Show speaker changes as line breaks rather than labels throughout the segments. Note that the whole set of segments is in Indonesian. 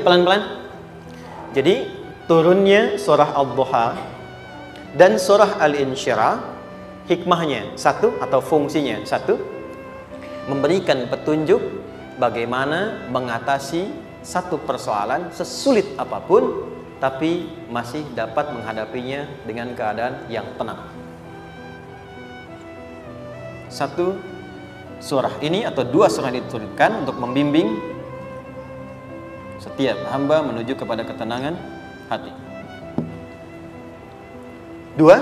Pelan-pelan. Jadi turunnya surah Ad-Duha dan surah Al-Insyirah, hikmahnya satu atau fungsinya satu, memberikan petunjuk bagaimana mengatasi satu persoalan sesulit apapun, tapi masih dapat menghadapinya dengan keadaan yang tenang. Satu surah ini atau dua surah ini diturunkan untuk membimbing setiap hamba menuju kepada ketenangan hati. Dua,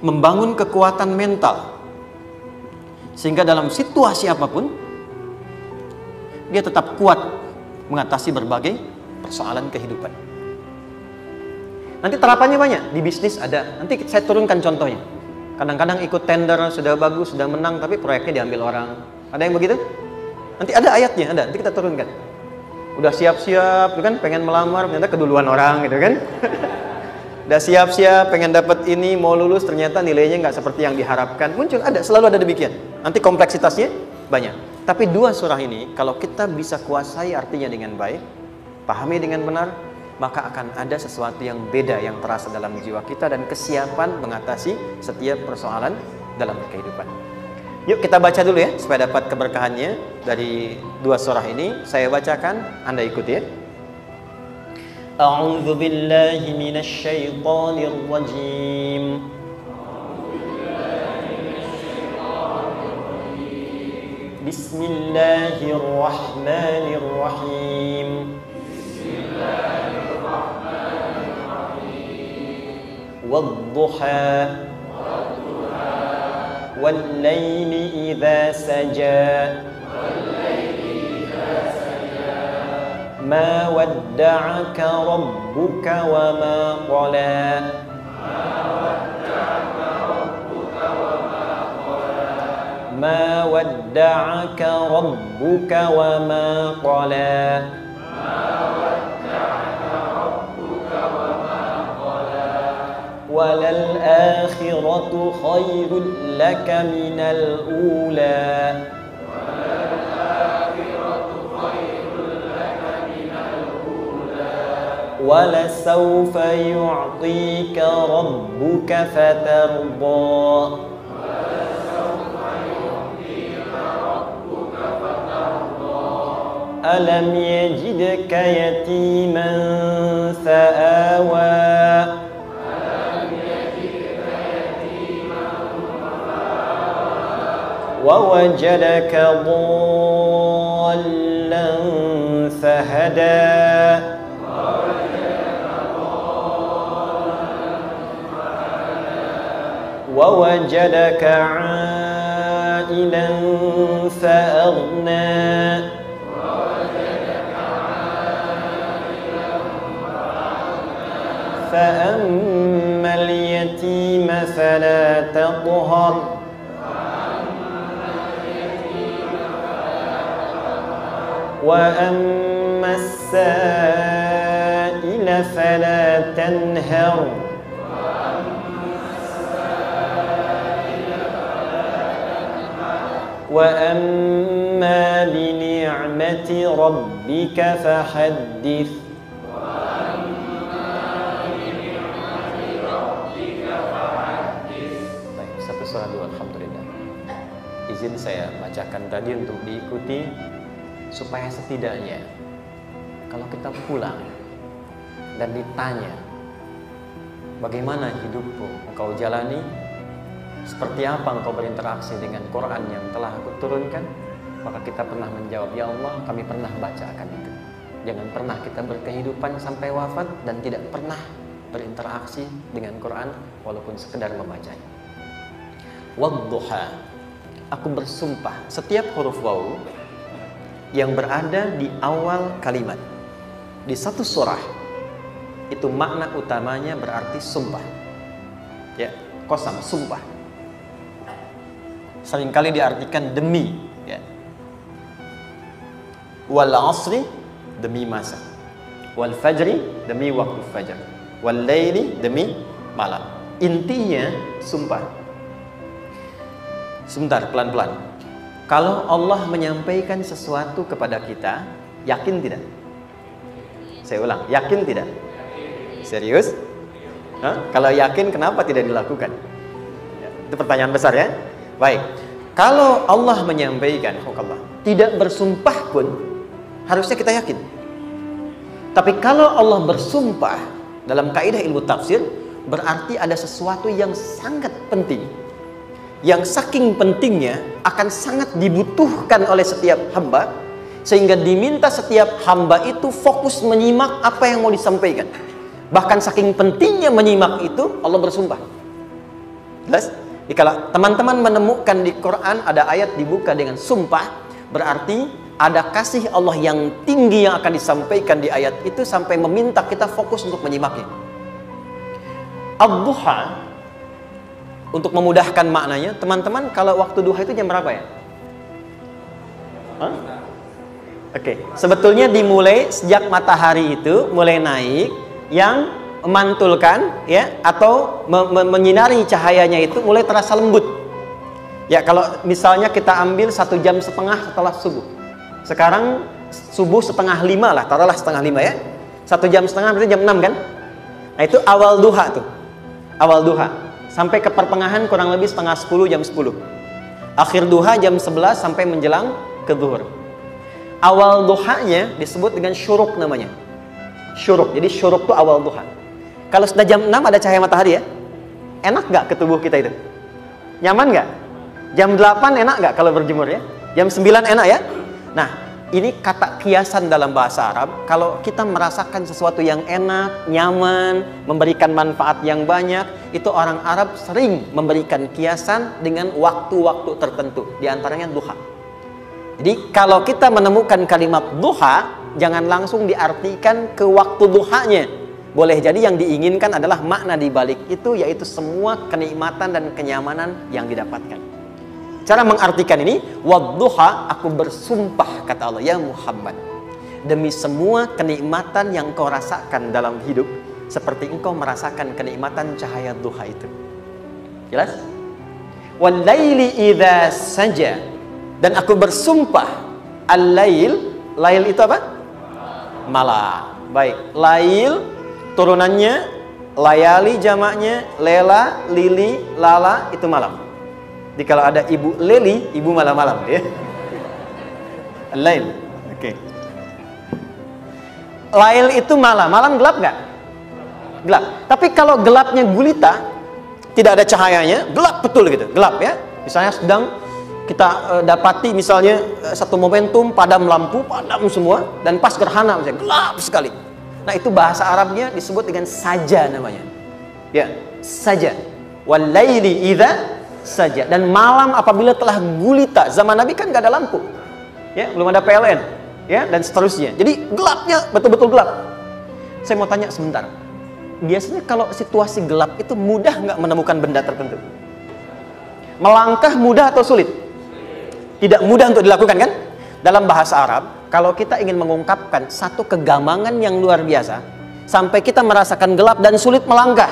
membangun kekuatan mental sehingga dalam situasi apapun dia tetap kuat mengatasi berbagai persoalan kehidupan. Nanti terapannya banyak, di bisnis ada. Nanti saya turunkan contohnya. Kadang-kadang ikut tender, sudah bagus, sudah menang, tapi proyeknya diambil orang. Ada yang begitu? Nanti ada ayatnya, ada. Nanti kita turunkan. Udah siap-siap, kan pengen melamar, ternyata keduluan orang, gitu kan? Udah siap-siap, pengen dapat ini, mau lulus, ternyata nilainya nggak seperti yang diharapkan. Muncul, ada, selalu ada demikian. Nanti kompleksitasnya banyak. Tapi dua surah ini, kalau kita bisa kuasai artinya dengan baik, pahami dengan benar, maka akan ada sesuatu yang beda yang terasa dalam jiwa kita dan kesiapan mengatasi setiap persoalan dalam kehidupan. Yuk kita baca dulu ya, supaya dapat keberkahannya dari dua surah ini. Saya bacakan, Anda ikuti ya. A'udzu billahi minasy syaithanir rajim. Bismillahirrahmanirrahim. Wad-duha wal-laili idza saja ma wadda'aka rabbuka wa ma qala ma wadda'aka rabbuka wa ma qala walal akhiratu khairul laka minal ula wala sawfa yu'tika rabbuka fatarda alam yajidka yatiman fa'awa ووجدك ضالا فهدى ووجدك عائلا فأغنى فأما اليتيم فلا تقهر وأما السائل فلا تنهر وأما بنعمة ربك فحدث. Baik, satu surah dua, alhamdulillah. Izin saya bacakan tadi untuk diikuti supaya setidaknya kalau kita pulang dan ditanya bagaimana hidupmu engkau jalani, seperti apa engkau berinteraksi dengan Quran yang telah aku turunkan, maka kita pernah menjawab, ya Allah kami pernah bacakan itu. Jangan pernah kita berkehidupan sampai wafat dan tidak pernah berinteraksi dengan Quran walaupun sekedar membacanya. Wad-duha, aku bersumpah, setiap huruf waw yang berada di awal kalimat di satu surah itu makna utamanya berarti sumpah. Ya, qasam, sumpah. Seringkali diartikan demi, ya. Wal asri, demi masa. Wal fajri, demi waktu fajar. Wal laili, demi malam. Intinya sumpah. Sebentar, pelan-pelan. Kalau Allah menyampaikan sesuatu kepada kita Yakin tidak? Saya ulang, yakin tidak? Serius? Hah? Kalau yakin, kenapa tidak dilakukan? Itu pertanyaan besar ya. Baik, kalau Allah menyampaikan Allah tidak bersumpah pun harusnya kita yakin. Tapi kalau Allah bersumpah dalam kaidah ilmu tafsir, berarti ada sesuatu yang sangat penting, yang saking pentingnya akan sangat dibutuhkan oleh setiap hamba, sehingga diminta setiap hamba itu fokus menyimak apa yang mau disampaikan. Bahkan saking pentingnya menyimak itu, Allah bersumpah. Jelas? Kalau teman-teman menemukan di Quran ada ayat dibuka dengan sumpah, berarti ada kasih Allah yang tinggi yang akan disampaikan di ayat itu sampai meminta kita fokus untuk menyimaknya. Ad-duha, untuk memudahkan maknanya, teman-teman kalau waktu duha itu jam berapa ya? Oke, sebetulnya dimulai sejak matahari itu mulai naik, yang memantulkan ya atau menyinari cahayanya itu mulai terasa lembut. Ya, kalau misalnya kita ambil 1,5 jam setelah subuh. Sekarang subuh 4:30 lah, taruhlah 4:30 ya. 1,5 jam berarti jam 6 kan? Nah, itu awal duha tuh. Awal duha. Sampai ke pertengahan kurang lebih 9:30, jam 10. Akhir duha jam 11 sampai menjelang ke zuhur. Awal duhanya disebut dengan syuruk namanya. Syuruk. Jadi syuruk itu awal duha. Kalau sudah jam 6 ada cahaya matahari ya, enak nggak ke tubuh kita itu? Nyaman nggak? Jam 8 enak nggak kalau berjemur ya? Jam 9 enak ya? Nah, ini kata kiasan dalam bahasa Arab. Kalau kita merasakan sesuatu yang enak, nyaman, memberikan manfaat yang banyak, itu orang Arab sering memberikan kiasan dengan waktu-waktu tertentu. Di antaranya duha. Jadi kalau kita menemukan kalimat duha, jangan langsung diartikan ke waktu duhanya. Boleh jadi yang diinginkan adalah makna di balik itu, yaitu semua kenikmatan dan kenyamanan yang didapatkan. Cara mengartikan ini, wadduha, aku bersumpah kata Allah, ya Muhammad, demi semua kenikmatan yang kau rasakan dalam hidup, seperti engkau merasakan kenikmatan cahaya duha itu. Jelas? Wal laili idza saja, dan aku bersumpah, al-lail, lail itu apa? Malam. Baik, lail turunannya layali, jamaknya lela, lili, lala, itu malam. Jadi kalau ada ibu leli, ibu malam-malam ya. Lail. Oke. Lail itu malam. Malam gelap nggak? Gelap. Tapi kalau gelapnya gulita, tidak ada cahayanya, gelap betul gitu, gelap ya. Misalnya sedang kita dapati misalnya satu momentum padam lampu, padam semua, dan pas gerhana misalnya gelap sekali. Nah, itu bahasa Arabnya disebut dengan saja namanya. Ya, saja. Wal laili idza saja. Dan malam apabila telah gulita. Zaman Nabi kan gak ada lampu ya, belum ada PLN ya, dan seterusnya. Jadi gelapnya betul-betul gelap. Saya mau tanya sebentar, biasanya kalau situasi gelap itu mudah nggak menemukan benda tertentu? Melangkah mudah atau sulit? Tidak mudah untuk dilakukan kan? Dalam bahasa Arab, kalau kita ingin mengungkapkan satu kegamangan yang luar biasa, sampai kita merasakan gelap dan sulit melangkah,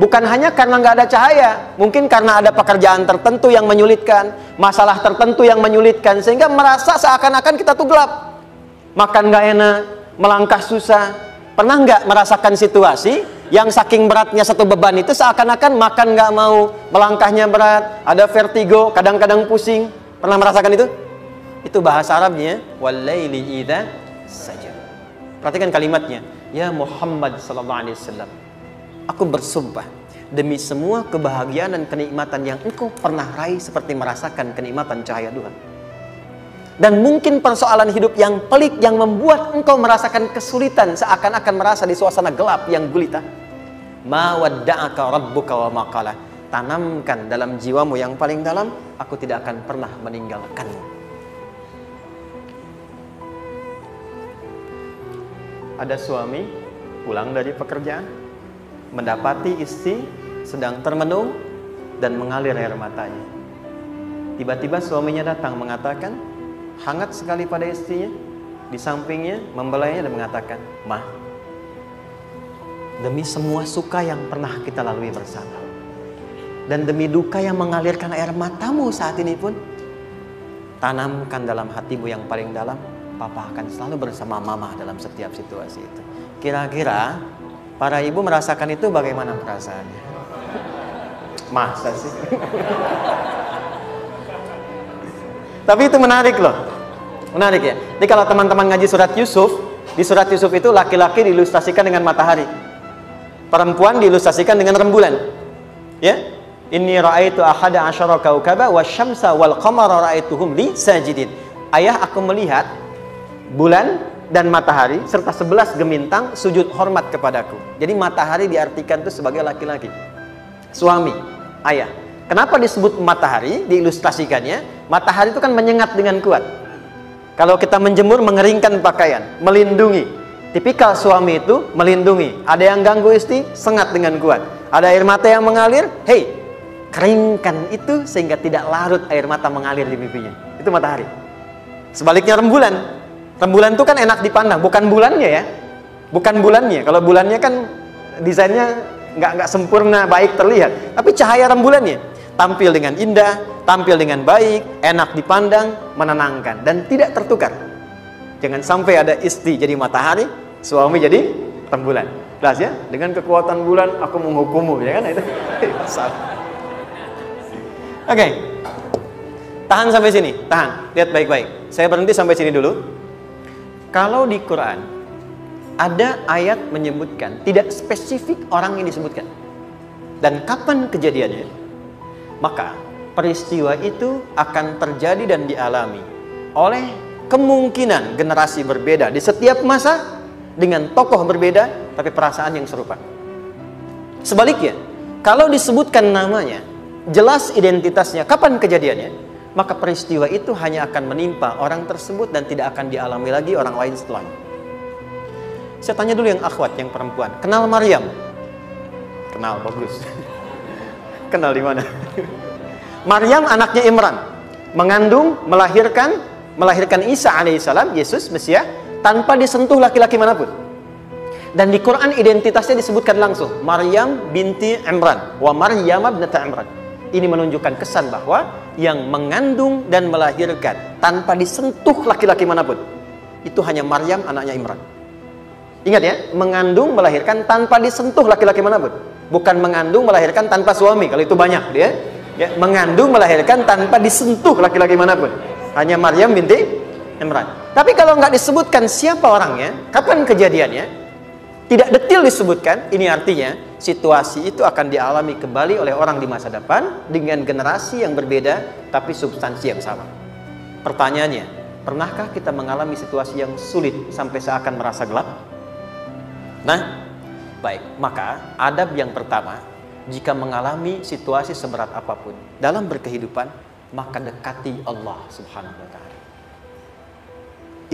bukan hanya karena nggak ada cahaya, mungkin karena ada pekerjaan tertentu yang menyulitkan, masalah tertentu yang menyulitkan, sehingga merasa seakan-akan kita tuh gelap. Makan nggak enak, melangkah susah. Pernah nggak merasakan situasi yang saking beratnya satu beban itu seakan-akan makan nggak mau, melangkahnya berat, ada vertigo, kadang-kadang pusing. Pernah merasakan itu? Itu bahasa Arabnya, wal-laili idza saja. Perhatikan kalimatnya, ya Muhammad sallallahu alaihi wasallam, aku bersumpah demi semua kebahagiaan dan kenikmatan yang engkau pernah raih, seperti merasakan kenikmatan cahaya duha. Dan mungkin persoalan hidup yang pelik yang membuat engkau merasakan kesulitan, seakan-akan merasa di suasana gelap yang gulita. Ma wadda'aka rabbuka wa ma qala. Tanamkan dalam jiwamu yang paling dalam, aku tidak akan pernah meninggalkanmu. Ada suami pulang dari pekerjaan, mendapati istri sedang termenung dan mengalir air matanya. Tiba-tiba suaminya datang mengatakan, hangat sekali pada istrinya, di sampingnya membelainya dan mengatakan, "Ma, demi semua suka yang pernah kita lalui bersama, dan demi duka yang mengalirkan air matamu saat ini pun, tanamkan dalam hatimu yang paling dalam, papa akan selalu bersama mama dalam setiap situasi itu. Kira-kira para ibu merasakan itu bagaimana perasaannya? Masa sih? Tapi itu menarik loh. Menarik ya. Jadi kalau teman-teman ngaji surat Yusuf, di surat Yusuf itu laki-laki diilustrasikan dengan matahari, perempuan diilustrasikan dengan rembulan. Ya, inni ra'aitu ahada asyara kaukaba wasyamsa wal qamara ra'aituhum li sajidin. Ayah, aku melihat bulan dan matahari serta 11 gemintang sujud hormat kepadaku. Jadi matahari diartikan itu sebagai laki-laki, suami, ayah. Kenapa disebut matahari? Diilustrasikannya, matahari itu kan menyengat dengan kuat. Kalau kita menjemur, mengeringkan pakaian, melindungi. Tipikal suami itu melindungi. Ada yang ganggu istri, sengat dengan kuat. Ada air mata yang mengalir, hei, keringkan itu sehingga tidak larut air mata mengalir di pipinya. Itu matahari. Sebaliknya rembulan. Rembulan itu kan enak dipandang, bukan bulannya ya. Bukan bulannya. Kalau bulannya kan desainnya nggak sempurna, baik terlihat. Tapi cahaya rembulannya tampil dengan indah, tampil dengan baik, enak dipandang, menenangkan, dan tidak tertukar. Jangan sampai ada istri jadi matahari, suami jadi rembulan. Jelas ya? Dengan kekuatan bulan, aku menghukummu, ya kan? Itu Oke. Tahan sampai sini, tahan. Lihat baik-baik. Saya berhenti sampai sini dulu. Kalau di Quran ada ayat menyebutkan, tidak spesifik orang yang disebutkan dan kapan kejadiannya, maka peristiwa itu akan terjadi dan dialami oleh kemungkinan generasi berbeda di setiap masa dengan tokoh berbeda tapi perasaan yang serupa. Sebaliknya, kalau disebutkan namanya, jelas identitasnya, kapan kejadiannya, maka peristiwa itu hanya akan menimpa orang tersebut dan tidak akan dialami lagi orang lain setelahnya. Saya tanya dulu yang akhwat, yang perempuan, kenal Maryam? Kenal, bagus. Kenal di mana? Maryam anaknya Imran, mengandung, melahirkan Isa alaihissalam, Yesus Mesias, tanpa disentuh laki-laki manapun. Dan di Quran identitasnya disebutkan langsung, Maryam binti Imran, wa Maryam ibnata Imran. Ini menunjukkan kesan bahwa yang mengandung dan melahirkan tanpa disentuh laki-laki manapun, itu hanya Maryam anaknya Imran. Ingat ya, mengandung, melahirkan tanpa disentuh laki-laki manapun. Bukan mengandung, melahirkan tanpa suami, kalau itu banyak dia. Ya, mengandung, melahirkan tanpa disentuh laki-laki manapun. Hanya Maryam binti Imran. Tapi kalau nggak disebutkan siapa orangnya, kapan kejadiannya, tidak detail disebutkan, ini artinya situasi itu akan dialami kembali oleh orang di masa depan dengan generasi yang berbeda, tapi substansi yang sama. Pertanyaannya, pernahkah kita mengalami situasi yang sulit sampai seakan merasa gelap? Nah, baik, maka adab yang pertama, jika mengalami situasi seberat apapun dalam berkehidupan, maka dekati Allah Subhanahu wa Ta'ala.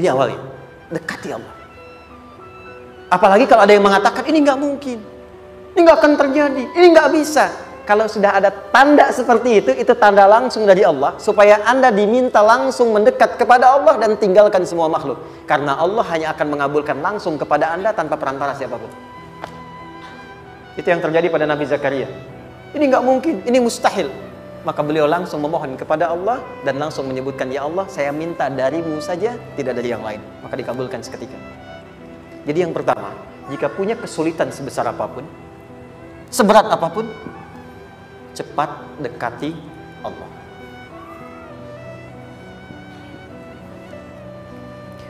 Ini awalnya, dekati Allah. Apalagi kalau ada yang mengatakan ini nggak mungkin, ini nggak akan terjadi, ini nggak bisa. Kalau sudah ada tanda seperti itu tanda langsung dari Allah supaya Anda diminta langsung mendekat kepada Allah dan tinggalkan semua makhluk. Karena Allah hanya akan mengabulkan langsung kepada Anda tanpa perantara siapapun. Itu yang terjadi pada Nabi Zakaria. Ini nggak mungkin, ini mustahil. Maka beliau langsung memohon kepada Allah dan langsung menyebutkan, ya Allah, saya minta darimu saja, tidak dari yang lain. Maka dikabulkan seketika. Jadi yang pertama, jika punya kesulitan sebesar apapun, seberat apapun, cepat dekati Allah.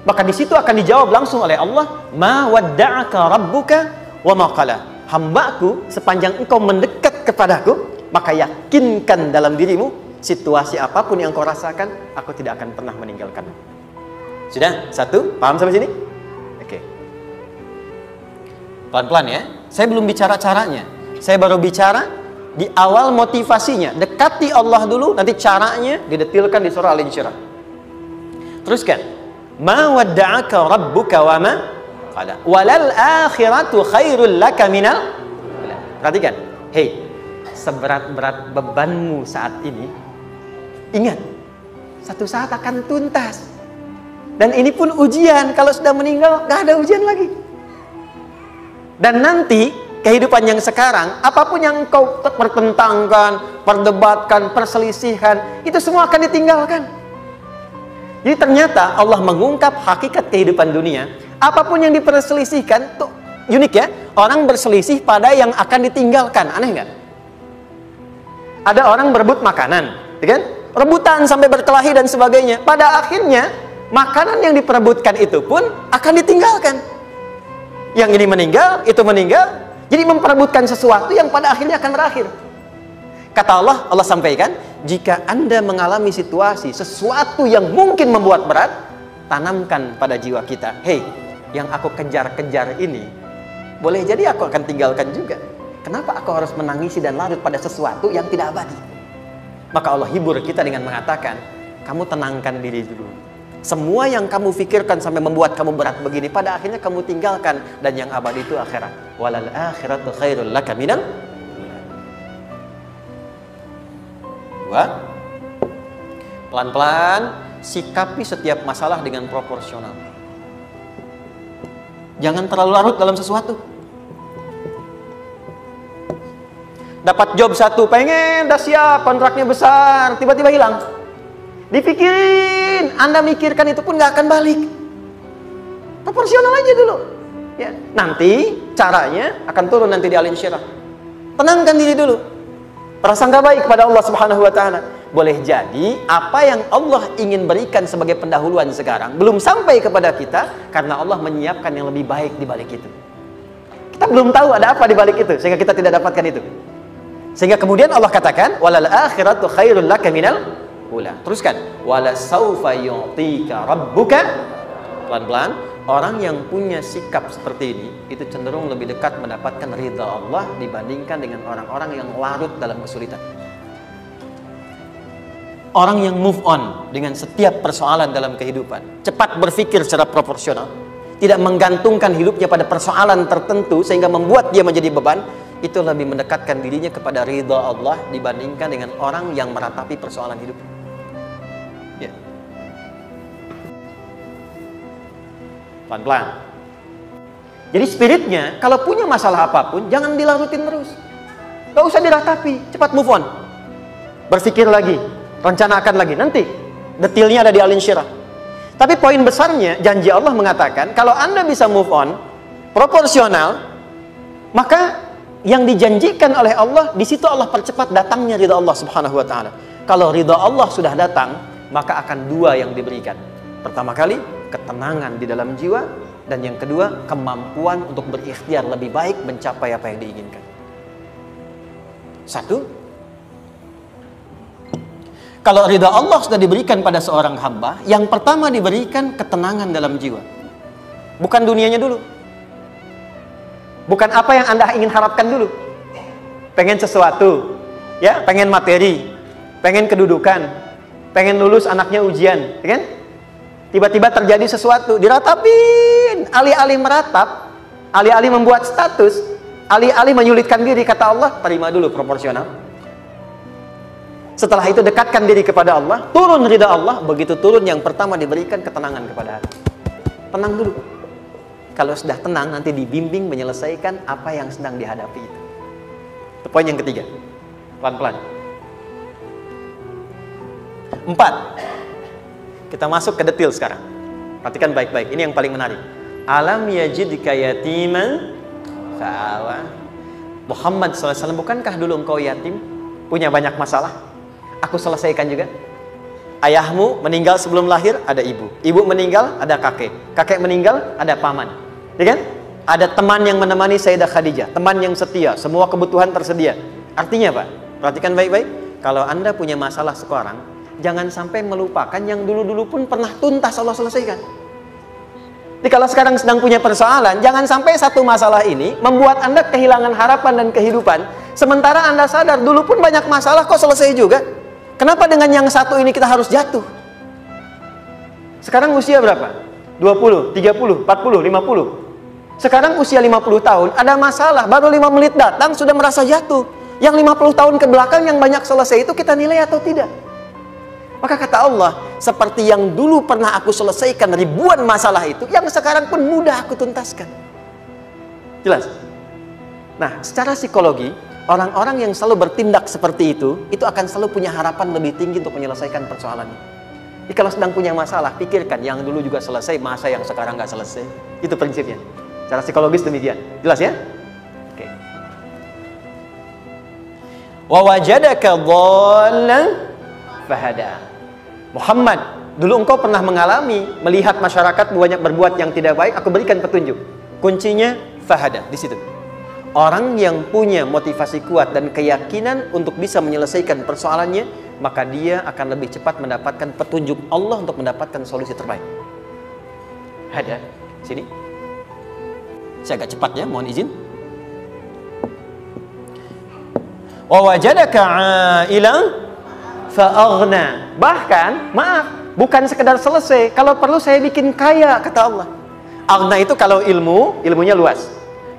Maka di situ akan dijawab langsung oleh Allah, ma wadda'aka rabbuka wa ma qala. Hambaku, sepanjang engkau mendekat kepadaku, maka yakinkan dalam dirimu, situasi apapun yang kau rasakan, aku tidak akan pernah meninggalkanmu. Sudah? Satu? Paham sampai sini? Oke. Pelan-pelan ya. Saya belum bicara caranya. Saya baru bicara di awal motivasinya. Dekati Allah dulu, nanti caranya didetilkan di surah Al-Insyirah. Teruskan. Ma wadda'aka rabbuka wa ma qala. Walal akhiratu khairul laka minal. Perhatikan. Hei, seberat-berat bebanmu saat ini, ingat, satu saat akan tuntas. Dan ini pun ujian. Kalau sudah meninggal, gak ada ujian lagi. Dan nanti kehidupan yang sekarang, apapun yang kau pertentangkan, perdebatkan, perselisihan, itu semua akan ditinggalkan. Jadi ternyata Allah mengungkap hakikat kehidupan dunia. Apapun yang diperselisihkan, tuh unik ya. Orang berselisih pada yang akan ditinggalkan. Aneh nggak? Ada orang berebut makanan, ya kan? Rebutan sampai berkelahi dan sebagainya. Pada akhirnya, makanan yang diperebutkan itu pun akan ditinggalkan. Yang ini meninggal, itu meninggal. Jadi memperebutkan sesuatu yang pada akhirnya akan berakhir. Kata Allah, Allah sampaikan, jika Anda mengalami situasi, sesuatu yang mungkin membuat berat, tanamkan pada jiwa kita, hei, yang aku kejar-kejar ini, boleh jadi aku akan tinggalkan juga. Kenapa aku harus menangisi dan larut pada sesuatu yang tidak abadi? Maka Allah hibur kita dengan mengatakan, kamu tenangkan diri dulu. Semua yang kamu pikirkan sampai membuat kamu berat begini, pada akhirnya kamu tinggalkan. Dan yang abadi itu akhirat. Walal akhiratu khairul laka minal. Dua, pelan-pelan sikapi setiap masalah dengan proporsional. Jangan terlalu larut dalam sesuatu. Dapat job satu, pengen, dah siap, kontraknya besar, tiba-tiba hilang. Dipikirin, Anda mikirkan itu pun nggak akan balik. Proporsional aja dulu. Ya, nanti caranya akan turun nanti di Al Insyirah. Tenangkan diri dulu. Prasangka baik kepada Allah Subhanahu wa taala. Boleh jadi apa yang Allah ingin berikan sebagai pendahuluan sekarang belum sampai kepada kita karena Allah menyiapkan yang lebih baik di balik itu. Kita belum tahu ada apa di balik itu sehingga kita tidak dapatkan itu. Sehingga kemudian Allah katakan walal akhiratu khairul laka minal ula. Teruskan wala saufa yu'tika rabbuka. Pelan-pelan. Orang yang punya sikap seperti ini itu cenderung lebih dekat mendapatkan ridha Allah dibandingkan dengan orang-orang yang larut dalam kesulitan. Orang yang move on dengan setiap persoalan dalam kehidupan, cepat berpikir secara proporsional, tidak menggantungkan hidupnya pada persoalan tertentu sehingga membuat dia menjadi beban, itu lebih mendekatkan dirinya kepada ridha Allah dibandingkan dengan orang yang meratapi persoalan hidup. Ya. Pelan-pelan. Jadi spiritnya, kalau punya masalah apapun, jangan dilarutin terus. Gak usah diratapi, cepat move on. Berpikir lagi, rencanakan lagi. Nanti, detailnya ada di Al Insyirah. Tapi poin besarnya, janji Allah mengatakan, kalau Anda bisa move on, proporsional, maka yang dijanjikan oleh Allah, di situ Allah percepat datangnya ridha Allah Subhanahu wa taala. Kalau ridha Allah sudah datang, maka akan dua yang diberikan. Pertama kali, ketenangan di dalam jiwa, dan yang kedua, kemampuan untuk berikhtiar lebih baik mencapai apa yang diinginkan. Satu, kalau ridha Allah sudah diberikan pada seorang hamba, yang pertama diberikan ketenangan dalam jiwa. Bukan dunianya dulu. Bukan apa yang Anda ingin harapkan dulu. Pengen sesuatu, ya, pengen materi, pengen kedudukan, pengen lulus anaknya ujian, ya kan? Tiba-tiba terjadi sesuatu, diratapin, alih-alih meratap, alih-alih membuat status, alih-alih menyulitkan diri, kata Allah, terima dulu proporsional. Setelah itu dekatkan diri kepada Allah, turun ridha Allah. Begitu turun, yang pertama diberikan ketenangan kepada hati. Tenang dulu. Kalau sudah tenang, nanti dibimbing menyelesaikan apa yang sedang dihadapi itu. Itu poin yang ketiga. Pelan-pelan. 4. Kita masuk ke detail sekarang. Perhatikan baik-baik. Ini yang paling menarik. Alam yajidka yatiman fa'awa. Muhammad SAW, bukankah dulu engkau yatim? Punya banyak masalah? Aku selesaikan juga. Ayahmu meninggal sebelum lahir, ada ibu. Ibu meninggal, ada kakek. Kakek meninggal, ada paman. Ya kan? Ada teman yang menemani Sayyidah Khadijah. Teman yang setia. Semua kebutuhan tersedia. Artinya apa? Perhatikan baik-baik. Kalau Anda punya masalah sekarang, jangan sampai melupakan yang dulu-dulu pun pernah tuntas Allah selesaikan. Jadi kalau sekarang sedang punya persoalan, jangan sampai satu masalah ini membuat Anda kehilangan harapan dan kehidupan. Sementara Anda sadar, dulu pun banyak masalah kok selesai juga. Kenapa dengan yang satu ini kita harus jatuh? Sekarang usia berapa? 20, 30, 40, 50. Sekarang usia 50 tahun, ada masalah, baru 5 menit datang sudah merasa jatuh. Yang 50 tahun ke belakang yang banyak selesai itu kita nilai atau tidak? Maka kata Allah, seperti yang dulu pernah aku selesaikan ribuan masalah itu, yang sekarang pun mudah aku tuntaskan. Jelas? Nah, secara psikologi, orang-orang yang selalu bertindak seperti itu akan selalu punya harapan lebih tinggi untuk menyelesaikan persoalan ini. Jadi kalau sedang punya masalah, pikirkan yang dulu juga selesai, masa yang sekarang nggak selesai. Itu prinsipnya. Secara psikologis demikian. Jelas ya? Oke. Wa wajadaka dhallan fahada. Muhammad, dulu engkau pernah mengalami melihat masyarakat banyak berbuat yang tidak baik, aku berikan petunjuk. Kuncinya fahada di situ. Orang yang punya motivasi kuat dan keyakinan untuk bisa menyelesaikan persoalannya, maka dia akan lebih cepat mendapatkan petunjuk Allah untuk mendapatkan solusi terbaik. Ada sini. Saya agak cepat ya, mohon izin. Wa wajadaka 'ailan fa'aghna. Bahkan, maaf, bukan sekedar selesai, kalau perlu saya bikin kaya, kata Allah. Aghna itu kalau ilmunya luas.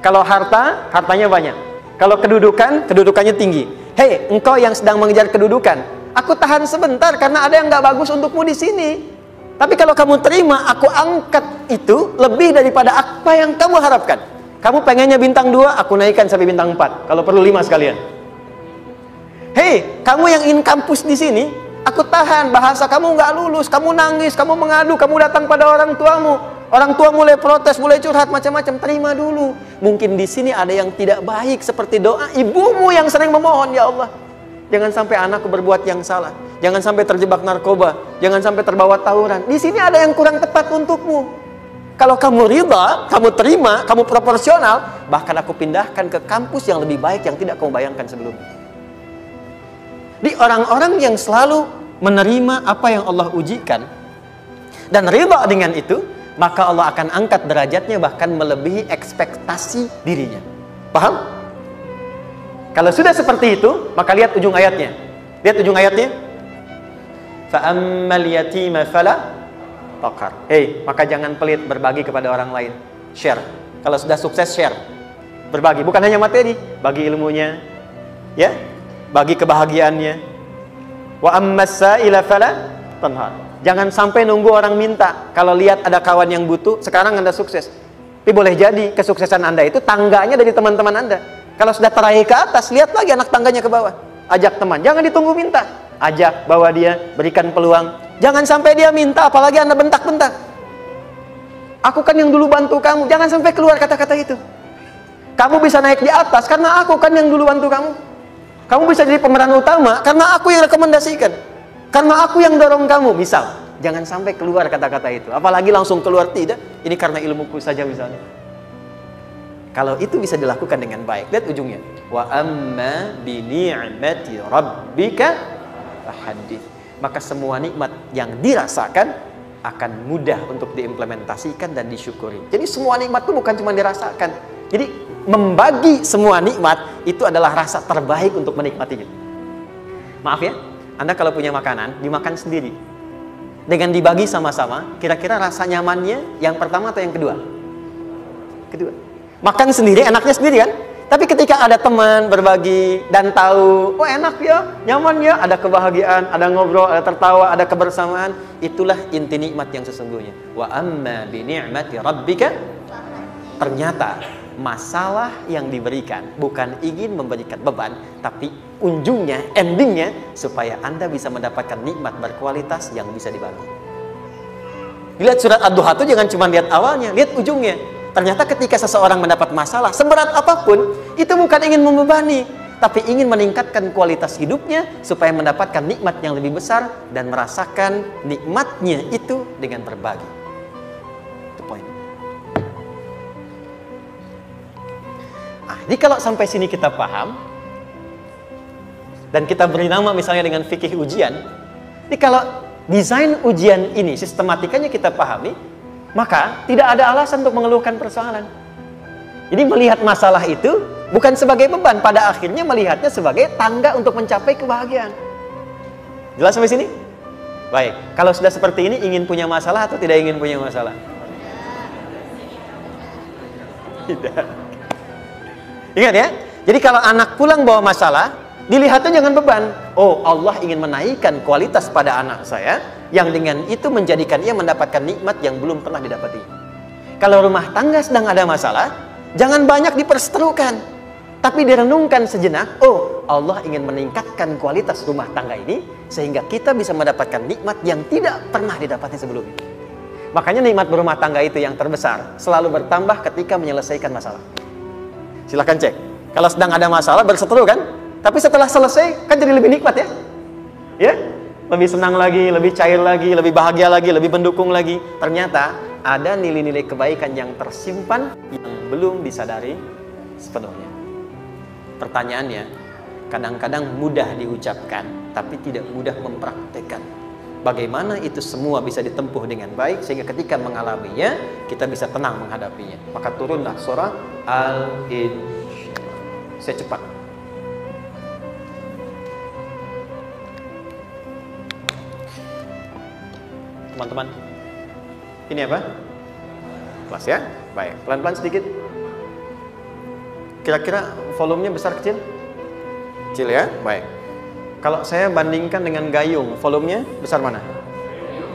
Kalau harta, hartanya banyak. Kalau kedudukan, kedudukannya tinggi. Hei, engkau yang sedang mengejar kedudukan, aku tahan sebentar karena ada yang gak bagus untukmu di sini. Tapi kalau kamu terima, aku angkat itu lebih daripada apa yang kamu harapkan. Kamu pengennya bintang 2, aku naikkan sampai bintang 4. Kalau perlu 5 sekalian. Hei, kamu yang ingin kampus di sini, aku tahan. Bahasa kamu gak lulus, kamu nangis, kamu mengadu, kamu datang pada orang tuamu. Orang tua mulai protes, mulai curhat macam-macam. Terima dulu. Mungkin di sini ada yang tidak baik, seperti doa ibumu yang sering memohon, ya Allah, jangan sampai anakku berbuat yang salah, jangan sampai terjebak narkoba, jangan sampai terbawa tawuran. Di sini ada yang kurang tepat untukmu. Kalau kamu ridha, kamu terima, kamu proporsional, bahkan aku pindahkan ke kampus yang lebih baik yang tidak kamu bayangkan sebelumnya. Di orang-orang yang selalu menerima apa yang Allah ujikan dan ridha dengan itu, maka Allah akan angkat derajatnya bahkan melebihi ekspektasi dirinya. Paham? Kalau sudah seperti itu, maka lihat ujung ayatnya. Lihat ujung ayatnya. Fa'ammal yatima fala taqhar. Hei, maka jangan pelit, berbagi kepada orang lain. Share. Kalau sudah sukses, share. Berbagi, bukan hanya materi, bagi ilmunya, ya, bagi kebahagiaannya. Wa ammas sa'ila fala tanhar. Jangan sampai nunggu orang minta. Kalau lihat ada kawan yang butuh, sekarang Anda sukses. Tapi boleh jadi kesuksesan Anda itu tangganya dari teman-teman Anda. Kalau sudah teraih ke atas, lihat lagi anak tangganya ke bawah. Ajak teman, jangan ditunggu minta. Ajak, bawa dia, berikan peluang. Jangan sampai dia minta, apalagi Anda bentak-bentak. Aku kan yang dulu bantu kamu. Jangan sampai keluar kata-kata itu. Kamu bisa naik di atas karena aku kan yang dulu bantu kamu. Kamu bisa jadi pemeran utama karena aku yang rekomendasikan. Karena aku yang dorong kamu, misal. Jangan sampai keluar kata-kata itu. Apalagi langsung keluar, tidak. Ini karena ilmuku saja misalnya. Kalau itu bisa dilakukan dengan baik. Lihat ujungnya. Wa amma bi ni'mati rabbika fahaddits. Maka semua nikmat yang dirasakan akan mudah untuk diimplementasikan dan disyukuri. Jadi semua nikmat itu bukan cuma dirasakan. Jadi membagi semua nikmat itu adalah rasa terbaik untuk menikmatinya. Maaf ya, Anda kalau punya makanan, dimakan sendiri. Dengan dibagi sama-sama, kira-kira rasa nyamannya yang pertama atau yang kedua? Kedua. Makan sendiri, enaknya sendiri kan? Tapi ketika ada teman berbagi dan tahu, oh enak ya, nyaman ya, ada kebahagiaan, ada ngobrol, ada tertawa, ada kebersamaan, itulah inti nikmat yang sesungguhnya. Wa amma bi ni'mati rabbika. Ternyata masalah yang diberikan bukan ingin memberikan beban, tapi ujungnya, endingnya, supaya Anda bisa mendapatkan nikmat berkualitas yang bisa dibagi. Lihat surat Ad-Duha itu jangan cuma lihat awalnya, lihat ujungnya. Ternyata ketika seseorang mendapat masalah, seberat apapun, itu bukan ingin membebani, tapi ingin meningkatkan kualitas hidupnya supaya mendapatkan nikmat yang lebih besar dan merasakan nikmatnya itu dengan berbagi. Itu poin. Jadi kalau sampai sini kita paham dan kita beri nama misalnya dengan fikih ujian. Jadi kalau desain ujian ini sistematikanya kita pahami, maka tidak ada alasan untuk mengeluhkan persoalan. Jadi melihat masalah itu bukan sebagai beban, pada akhirnya melihatnya sebagai tangga untuk mencapai kebahagiaan. Jelas sampai sini? Baik, kalau sudah seperti ini, ingin punya masalah atau tidak ingin punya masalah? Tidak. Ingat ya, jadi kalau anak pulang bawa masalah, dilihatnya jangan beban. Oh, Allah ingin menaikkan kualitas pada anak saya, yang dengan itu menjadikan ia mendapatkan nikmat yang belum pernah didapati. Kalau rumah tangga sedang ada masalah, jangan banyak diperseterukan, tapi direnungkan sejenak. Oh, Allah ingin meningkatkan kualitas rumah tangga ini sehingga kita bisa mendapatkan nikmat yang tidak pernah didapatnya sebelumnya. Makanya nikmat berumah tangga itu yang terbesar selalu bertambah ketika menyelesaikan masalah. Silahkan cek. Kalau sedang ada masalah berseteru kan, tapi setelah selesai kan jadi lebih nikmat ya. Ya, lebih senang lagi, lebih cair lagi, lebih bahagia lagi, lebih mendukung lagi. Ternyata ada nilai-nilai kebaikan yang tersimpan yang belum disadari sepenuhnya. Pertanyaannya, kadang-kadang mudah diucapkan tapi tidak mudah mempraktekkan. Bagaimana itu semua bisa ditempuh dengan baik sehingga ketika mengalaminya kita bisa tenang menghadapinya. Maka turunlah surah Al-Insyirah. Saya cepat. Teman-teman, ini apa? Kelas ya? Baik, pelan-pelan sedikit. Kira-kira volumenya besar kecil? Kecil ya? Baik. Kalau saya bandingkan dengan gayung, volumenya besar mana?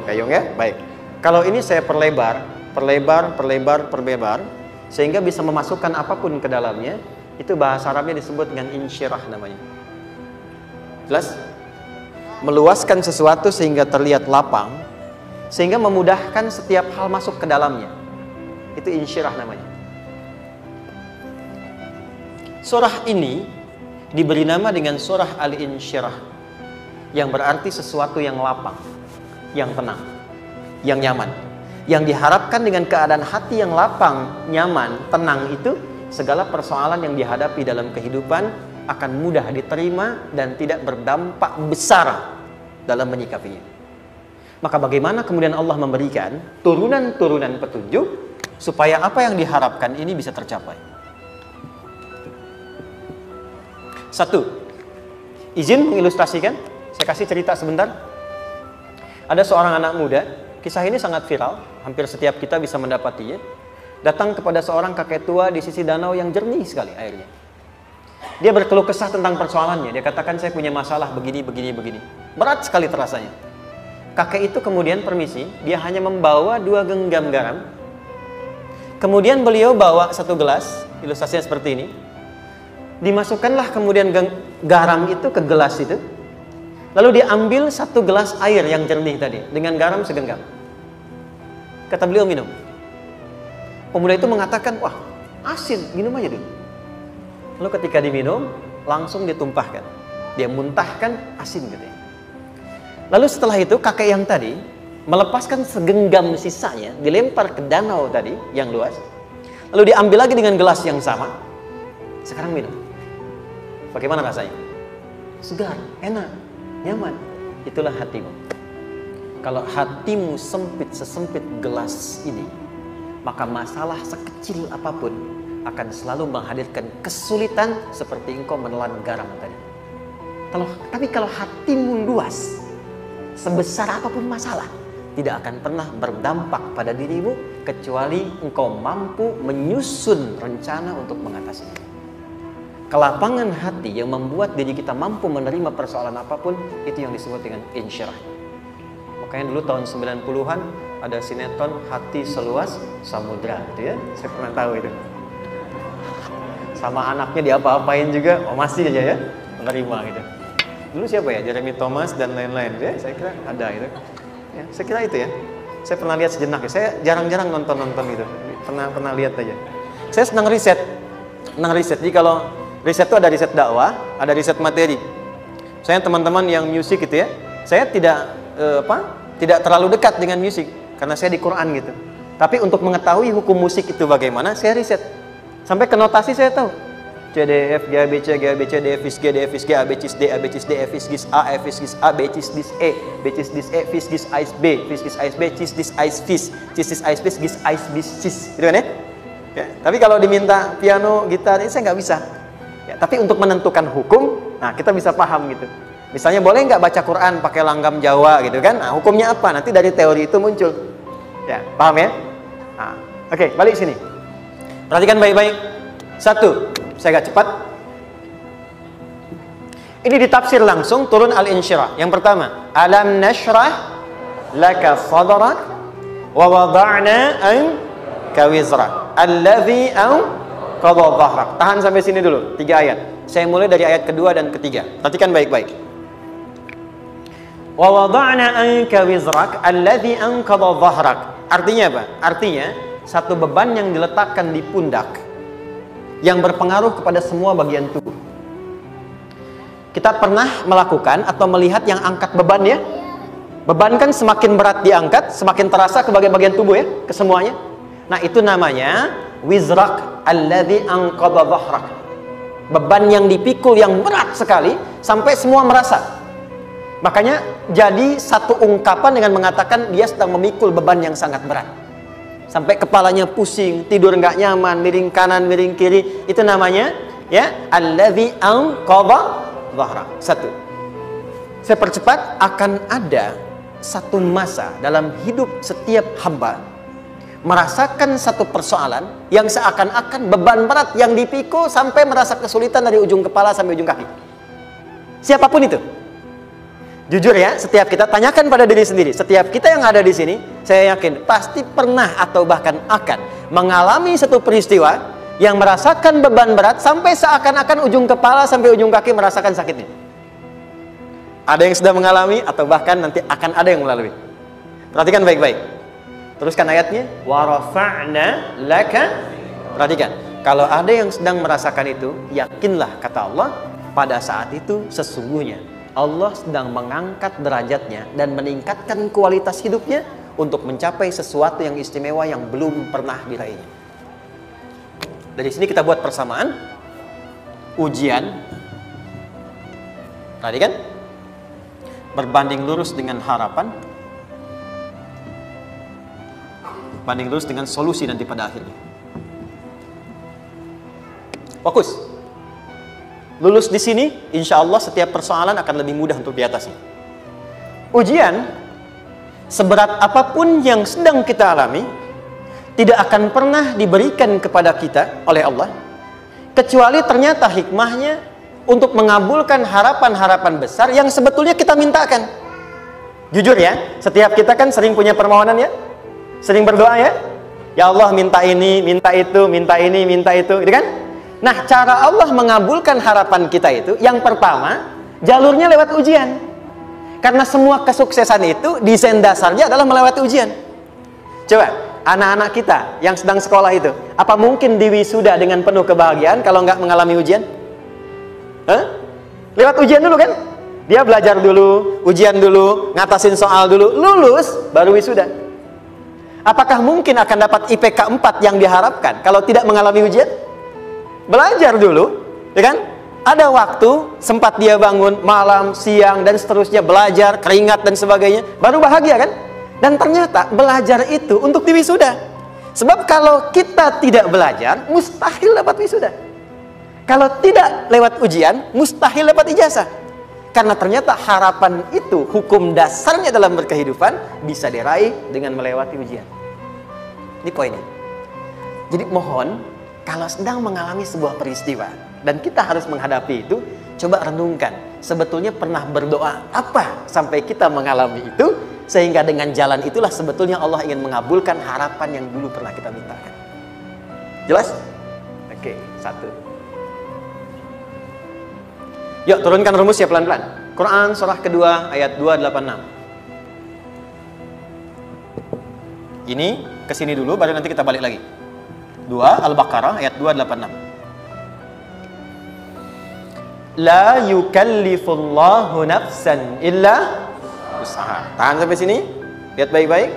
Gayung ya? Baik. Kalau ini saya perlebar, sehingga bisa memasukkan apapun ke dalamnya, itu bahasa Arabnya disebut dengan insyirah namanya. Jelas? Meluaskan sesuatu sehingga terlihat lapang, sehingga memudahkan setiap hal masuk ke dalamnya. Itu insyirah namanya. Surah ini diberi nama dengan surah Al-Insyirah, yang berarti sesuatu yang lapang, yang tenang, yang nyaman. Yang diharapkan dengan keadaan hati yang lapang, nyaman, tenang itu, segala persoalan yang dihadapi dalam kehidupan akan mudah diterima dan tidak berdampak besar dalam menyikapinya. Maka bagaimana kemudian Allah memberikan turunan-turunan petunjuk supaya apa yang diharapkan ini bisa tercapai. Satu, izin mengilustrasikan. Saya kasih cerita sebentar. Ada seorang anak muda, kisah ini sangat viral, hampir setiap kita bisa mendapatinya. Datang kepada seorang kakek tua di sisi danau yang jernih sekali airnya. Dia berkeluh kesah tentang persoalannya. Dia katakan, saya punya masalah begini. Berat sekali terasanya. Kakek itu kemudian permisi, dia hanya membawa 2 genggam garam. Kemudian beliau bawa 1 gelas, ilustrasinya seperti ini. Dimasukkanlah kemudian garam itu ke gelas itu. Lalu diambil 1 gelas air yang jernih tadi dengan garam segenggam. Kata beliau, minum. Pemuda itu mengatakan, wah asin, minum aja dulu. Lalu ketika diminum, langsung ditumpahkan. Dia muntahkan asin gitu ya. Lalu setelah itu kakek yang tadi melepaskan segenggam sisanya, dilempar ke danau tadi yang luas. Lalu diambil lagi dengan gelas yang sama. Sekarang minum. Bagaimana rasanya? Segar, enak, nyaman. Itulah hatimu. Kalau hatimu sempit sesempit gelas ini, maka masalah sekecil apapun akan selalu menghadirkan kesulitan seperti engkau menelan garam tadi. Tapi kalau hatimu luas, sebesar apapun masalah, tidak akan pernah berdampak pada dirimu kecuali engkau mampu menyusun rencana untuk mengatasinya. Kelapangan hati yang membuat diri kita mampu menerima persoalan apapun, itu yang disebut dengan insyirah. Makanya dulu tahun 90-an ada sinetron Hati Seluas Samudra gitu ya. Saya pernah tahu itu. Sama anaknya diapa-apain juga, masih aja ya menerima gitu. Dulu siapa ya? Jeremy Thomas dan lain-lain ya. Saya kira ada itu. Ya, saya kira itu ya. Saya pernah lihat sejenak ya. Saya jarang-jarang nonton gitu. Pernah lihat aja. Saya senang riset. Jadi kalau riset itu ada riset dakwah, ada riset materi. Saya teman-teman yang musik gitu ya, saya tidak terlalu dekat dengan musik karena saya di Quran gitu. Tapi untuk mengetahui hukum musik itu bagaimana, saya riset. Sampai ke notasi saya tahu. C D F G A B C G A B C D F G D F G A B C D A B C D F G A F G A B C D E B C D E F G A B C D gitu kan ya? Ya, tapi kalau diminta piano, gitar, ini saya nggak bisa. Ya, tapi untuk menentukan hukum, nah kita bisa paham gitu. Misalnya boleh nggak baca Quran pakai langgam Jawa gitu kan? Nah, hukumnya apa? Nanti dari teori itu muncul. Ya, paham ya? Nah, oke, balik sini. Perhatikan baik-baik. 1, saya agak cepat. Ini ditafsir langsung turun Al-Insyirah. Yang pertama, alam nashrah laka sadrak wa wada'na anka wizrak alladhi qadha dhahrak. Tahan sampai sini dulu, 3 ayat. Saya mulai dari ayat kedua dan ketiga. Perhatikan baik-baik. Wa wada'na anka wizrak alladhi anqadha dhahrak. Artinya apa? Artinya satu beban yang diletakkan di pundak yang berpengaruh kepada semua bagian tubuh. Kita pernah melakukan atau melihat yang angkat beban ya? Beban kan semakin berat diangkat, semakin terasa ke bagian-bagian tubuh ya, ke semuanya. Nah, itu namanya wizrak alladhi anqadha dhahrak. Beban yang dipikul yang berat sekali sampai semua merasa. Makanya jadi satu ungkapan dengan mengatakan dia sedang memikul beban yang sangat berat. Sampai kepalanya pusing, tidur nggak nyaman, miring kanan, miring kiri. Itu namanya ya alladzi anqadha dhahrak. Satu. Saya percepat, akan ada satu masa dalam hidup setiap hamba merasakan satu persoalan yang seakan-akan beban berat yang dipikul sampai merasa kesulitan dari ujung kepala sampai ujung kaki. Siapapun itu. Jujur ya, setiap kita tanyakan pada diri sendiri. Setiap kita yang ada di sini, saya yakin pasti pernah atau bahkan akan mengalami satu peristiwa yang merasakan beban berat sampai seakan-akan ujung kepala sampai ujung kaki merasakan sakitnya. Ada yang sudah mengalami atau bahkan nanti akan ada yang melalui. Perhatikan baik-baik. Teruskan ayatnya. Wa rafa'na laka. Perhatikan. Kalau ada yang sedang merasakan itu, yakinlah kata Allah, pada saat itu sesungguhnya Allah sedang mengangkat derajatnya dan meningkatkan kualitas hidupnya untuk mencapai sesuatu yang istimewa yang belum pernah diraihnya. Dari sini kita buat persamaan. Ujian, tadi kan, berbanding lurus dengan harapan, banding lurus dengan solusi nanti pada akhirnya. Fokus. Lulus di sini, insya Allah setiap persoalan akan lebih mudah untuk diatasi. Ujian, seberat apapun yang sedang kita alami, tidak akan pernah diberikan kepada kita oleh Allah, kecuali ternyata hikmahnya untuk mengabulkan harapan-harapan besar yang sebetulnya kita mintakan. Jujur ya, setiap kita kan sering punya permohonan ya, sering berdoa ya, ya Allah minta ini, minta itu, minta ini, minta itu, gitu kan? Nah, cara Allah mengabulkan harapan kita itu, yang pertama, jalurnya lewat ujian. Karena semua kesuksesan itu, desain dasarnya adalah melewati ujian. Coba, anak-anak kita yang sedang sekolah itu, apa mungkin diwisuda dengan penuh kebahagiaan kalau nggak mengalami ujian? Lewat ujian dulu kan? Dia belajar dulu, ujian dulu, ngatasin soal dulu, lulus, baru wisuda. Apakah mungkin akan dapat IPK 4 yang diharapkan kalau tidak mengalami ujian? Belajar dulu, ya kan? Ada waktu, sempat dia bangun malam, siang, dan seterusnya belajar, keringat dan sebagainya, baru bahagia kan? Dan ternyata belajar itu untuk diwisuda. Sebab kalau kita tidak belajar, mustahil dapat wisuda. Kalau tidak lewat ujian, mustahil dapat ijazah. Karena ternyata harapan itu, hukum dasarnya dalam berkehidupan, bisa diraih dengan melewati ujian. Ini poinnya. Jadi mohon, kalau sedang mengalami sebuah peristiwa dan kita harus menghadapi itu, coba renungkan, sebetulnya pernah berdoa apa sampai kita mengalami itu, sehingga dengan jalan itulah sebetulnya Allah ingin mengabulkan harapan yang dulu pernah kita mintakan. Jelas? Oke, satu. Yuk turunkan rumus ya pelan-pelan. Quran surah kedua ayat 286. Ini kesini dulu, baru nanti kita balik lagi. 2 Al-Baqarah ayat 286. La yukallifullahu nafsan illa usaha. Tahan sampai sini. Lihat baik-baik.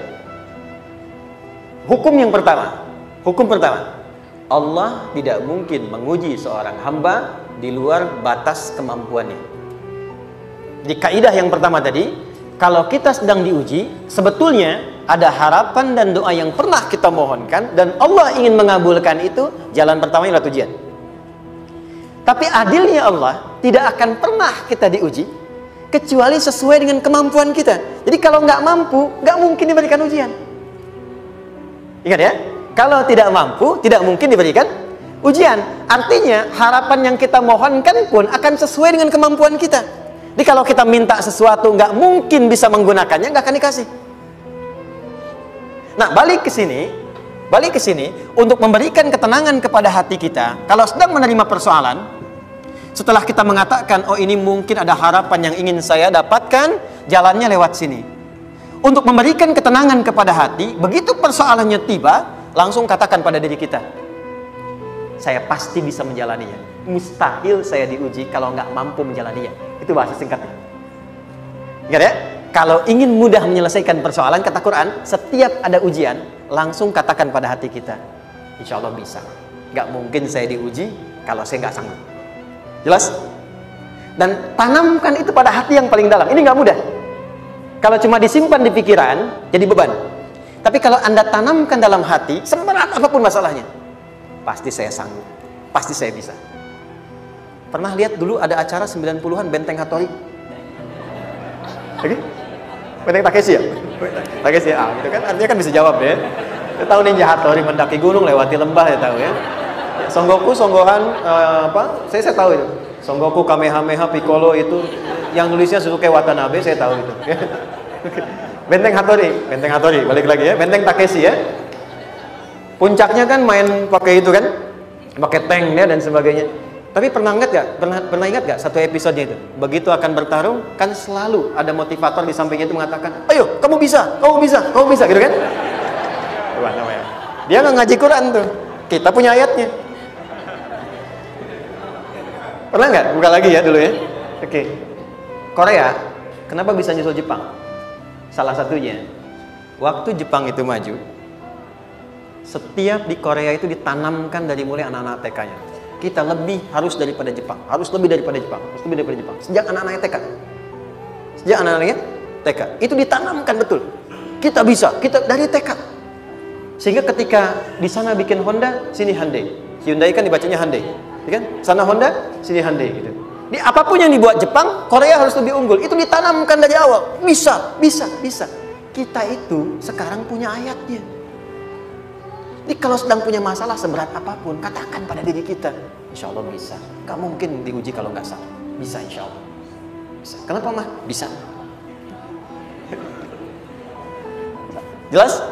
Hukum yang pertama. Hukum pertama. Allah tidak mungkin menguji seorang hamba di luar batas kemampuannya. Di kaidah yang pertama tadi, kalau kita sedang diuji, sebetulnya ada harapan dan doa yang pernah kita mohonkan dan Allah ingin mengabulkan itu, jalan pertama adalah ujian. Tapi adilnya Allah, tidak akan pernah kita diuji kecuali sesuai dengan kemampuan kita. Jadi kalau nggak mampu, nggak mungkin diberikan ujian. Ingat ya, kalau tidak mampu, tidak mungkin diberikan ujian. Artinya harapan yang kita mohonkan pun akan sesuai dengan kemampuan kita. Jadi kalau kita minta sesuatu nggak mungkin bisa menggunakannya, nggak akan dikasih. Nah, balik ke sini untuk memberikan ketenangan kepada hati kita. Kalau sedang menerima persoalan, setelah kita mengatakan, oh ini mungkin ada harapan yang ingin saya dapatkan, jalannya lewat sini. Untuk memberikan ketenangan kepada hati, begitu persoalannya tiba, langsung katakan pada diri kita, saya pasti bisa menjalaninya. Mustahil saya diuji kalau nggak mampu menjalaninya. Itu bahasa singkatnya. Ingat ya? Kalau ingin mudah menyelesaikan persoalan, kata Quran, setiap ada ujian, langsung katakan pada hati kita, insya Allah bisa. Nggak mungkin saya diuji kalau saya nggak sanggup. Jelas? Dan tanamkan itu pada hati yang paling dalam. Ini nggak mudah. Kalau cuma disimpan di pikiran, jadi beban. Tapi kalau Anda tanamkan dalam hati, seberat apapun masalahnya, pasti saya sanggup, pasti saya bisa. Pernah lihat dulu ada acara 90-an Benteng Hattori? Oke? Benteng Takeshi ya? Takeshi ya? Gitu kan? Artinya kan bisa jawab ya. Kita tahu Ninja Hattori mendaki gunung, lewati lembah, ya tahu ya. Son Goku, Son Gohan, apa? Saya tahu itu. Son Goku, Kamehameha, Piccolo itu yang nulisnya Suzuki Watanabe, saya tahu itu. Benteng Hattori, balik lagi ya. Benteng Takeshi ya. Puncaknya kan main pakai itu kan, pakai tank ya dan sebagainya. Tapi pernah ingat gak satu episodenya itu? Begitu akan bertarung, kan selalu ada motivator di sampingnya itu mengatakan, ayo kamu bisa, gitu kan? Dia nggak ngaji Quran tuh, kita punya ayatnya. Pernah nggak? Buka lagi ya dulu ya. Oke. Korea, kenapa bisa nyusul Jepang? Salah satunya, waktu Jepang itu maju, setiap di Korea itu ditanamkan dari mulai anak-anak TK-nya. Kita harus lebih daripada Jepang. Sejak anak-anaknya TK. Sejak anak-anaknya TK. Itu ditanamkan betul. Kita bisa, kita dari TK. Sehingga ketika di sana bikin Honda, sini Hyundai. Hyundai kan dibacanya Hyundai. Kan? Sana Honda, sini Hyundai gitu. Di apapun yang dibuat Jepang, Korea harus lebih unggul. Itu ditanamkan dari awal. Bisa. Kita itu sekarang punya ayatnya. Jadi kalau sedang punya masalah seberat apapun, katakan pada diri kita, insya Allah bisa. Gak mungkin diuji kalau nggak salah. Bisa insya Allah. Bisa. Kenapa mah? Bisa. Jelas?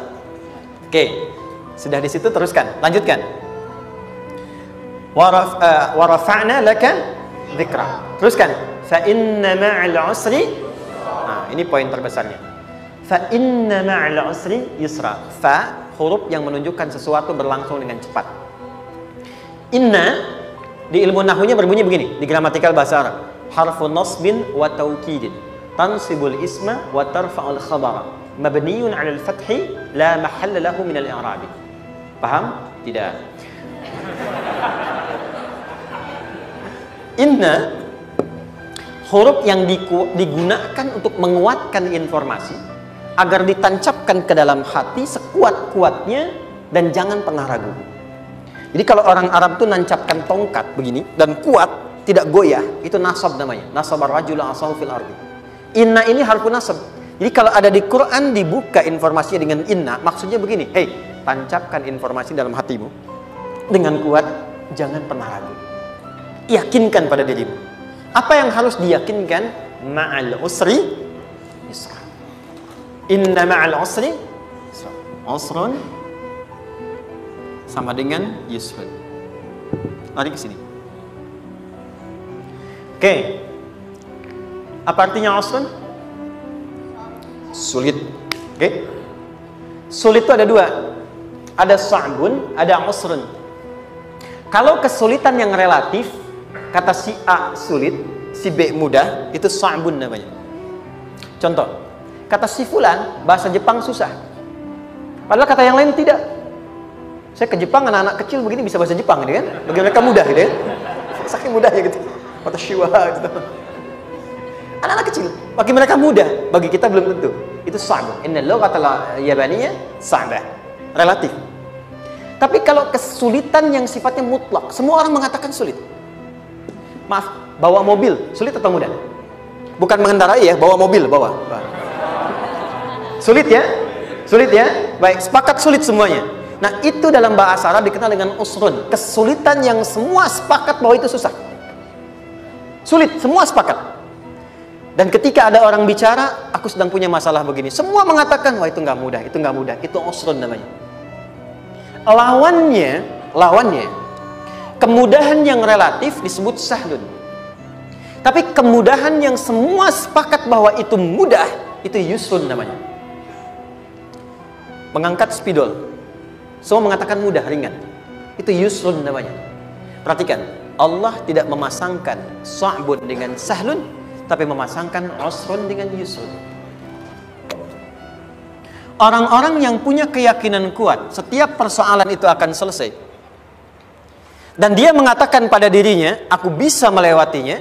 Oke. Sudah di situ teruskan. Lanjutkan. Warafa'na laka dzikra. Teruskan. Fa inna ma'al usri. Nah, ini poin terbesarnya. Fa inna ma'al usri yusra. Fa huruf yang menunjukkan sesuatu berlangsung dengan cepat. Inna di ilmu nahwunya berbunyi begini, di gramatikal bahasa Arab. Harfun nasbin wa taukidin. Tansibul isma wa tarfa'ul khabara. Mabniyun 'alal fathi la mahalla lahu min al-i'rab. Paham? Tidak. Inna huruf yang digunakan untuk menguatkan informasi agar ditancapkan ke dalam hati sekuat-kuatnya dan jangan pernah ragu. Jadi kalau orang Arab tuh nancapkan tongkat begini dan kuat, tidak goyah, itu nasab namanya. Nasabar rajul asahu fil ardi. Inna ini harfu nasab. Jadi kalau ada di Quran dibuka informasinya dengan inna, maksudnya begini, hei, tancapkan informasi dalam hatimu dengan kuat, jangan pernah ragu. Yakinkan pada dirimu. Apa yang harus diyakinkan? Ma'al usri yusra. Inna ma'al usri yusra. Usrun sama dengan yusrun. Lari ke sini. Oke. Apa artinya usrun? Sulit. Oke. Sulit itu ada dua. Ada sa'bun, ada usrun. Kalau kesulitan yang relatif, kata si A sulit, si B mudah, itu sa'bun namanya. Contoh, kata si fulan, bahasa Jepang susah. Padahal kata yang lain tidak. Saya ke Jepang, anak-anak kecil begini bisa bahasa Jepang gitu kan. Bagi mereka mudah gitu ya. Saking mudahnya gitu. Kata shiwa gitu. Anak-anak kecil, bagi mereka mudah, bagi kita belum tentu. Itu sa'bun. Inna lughatal yabaniyah sa'bah. Relatif. Tapi kalau kesulitan yang sifatnya mutlak, semua orang mengatakan sulit. Maaf, bawa mobil sulit atau mudah? Bukan mengendarai ya, bawa mobil, bawa. Sulit ya? Sulit ya? Baik, sepakat sulit semuanya. Nah, itu dalam bahasa Arab dikenal dengan usrun. Kesulitan yang semua sepakat bahwa itu susah. Sulit, semua sepakat. Dan ketika ada orang bicara, aku sedang punya masalah begini, semua mengatakan, wah itu nggak mudah, itu nggak mudah, itu usrun namanya. Lawannya, kemudahan yang relatif disebut sahlun. Tapi kemudahan yang semua sepakat bahwa itu mudah, itu yusrun namanya. Mengangkat spidol, semua mengatakan mudah, ringan, itu yusrun namanya. Perhatikan, Allah tidak memasangkan sa'bun dengan sahlun, tapi memasangkan usrun dengan yusrun. Orang-orang yang punya keyakinan kuat, setiap persoalan itu akan selesai, dan dia mengatakan pada dirinya, aku bisa melewatinya,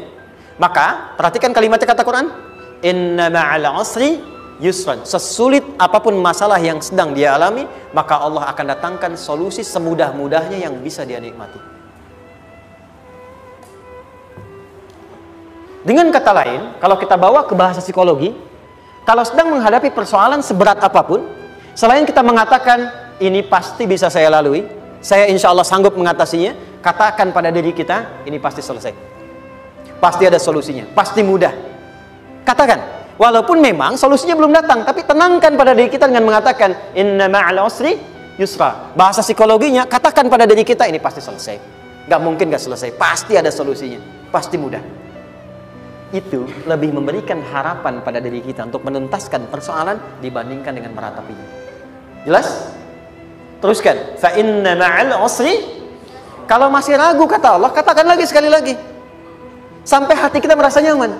maka perhatikan kalimatnya kata Quran, inna ma'al usri yusran. Sesulit apapun masalah yang sedang dia alami, maka Allah akan datangkan solusi semudah-mudahnya yang bisa dia nikmati. Dengan kata lain, kalau kita bawa ke bahasa psikologi, kalau sedang menghadapi persoalan seberat apapun, selain kita mengatakan ini pasti bisa saya lalui, saya insya Allah sanggup mengatasinya, katakan pada diri kita, ini pasti selesai, pasti ada solusinya, pasti mudah. Katakan, walaupun memang solusinya belum datang, tapi tenangkan pada diri kita dengan mengatakan inna ma'al usri yusra. Bahasa psikologinya, katakan pada diri kita, ini pasti selesai, gak mungkin gak selesai, pasti ada solusinya, pasti mudah. Itu lebih memberikan harapan pada diri kita untuk menuntaskan persoalan dibandingkan dengan meratapinya. Jelas? Teruskan, fa inna ma'al usri. Kalau masih ragu kata Allah, katakan lagi sekali lagi sampai hati kita merasa nyaman.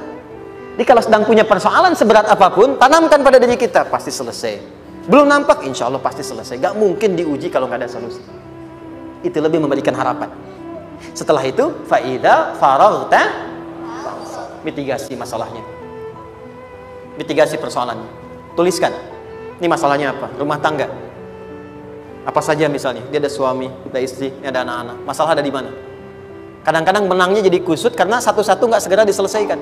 Jadi kalau sedang punya persoalan seberat apapun, tanamkan pada diri kita, pasti selesai. Belum nampak, insya Allah pasti selesai. Gak mungkin diuji kalau gak ada solusi. Itu lebih memberikan harapan. Setelah itu, fa idza faraghta, mitigasi masalahnya, mitigasi persoalannya. Tuliskan, ini masalahnya apa? Rumah tangga, apa saja misalnya. Dia ada suami, ada istri, ada anak-anak. Masalah ada di mana? Kadang-kadang menangnya jadi kusut karena satu-satu nggak segera diselesaikan.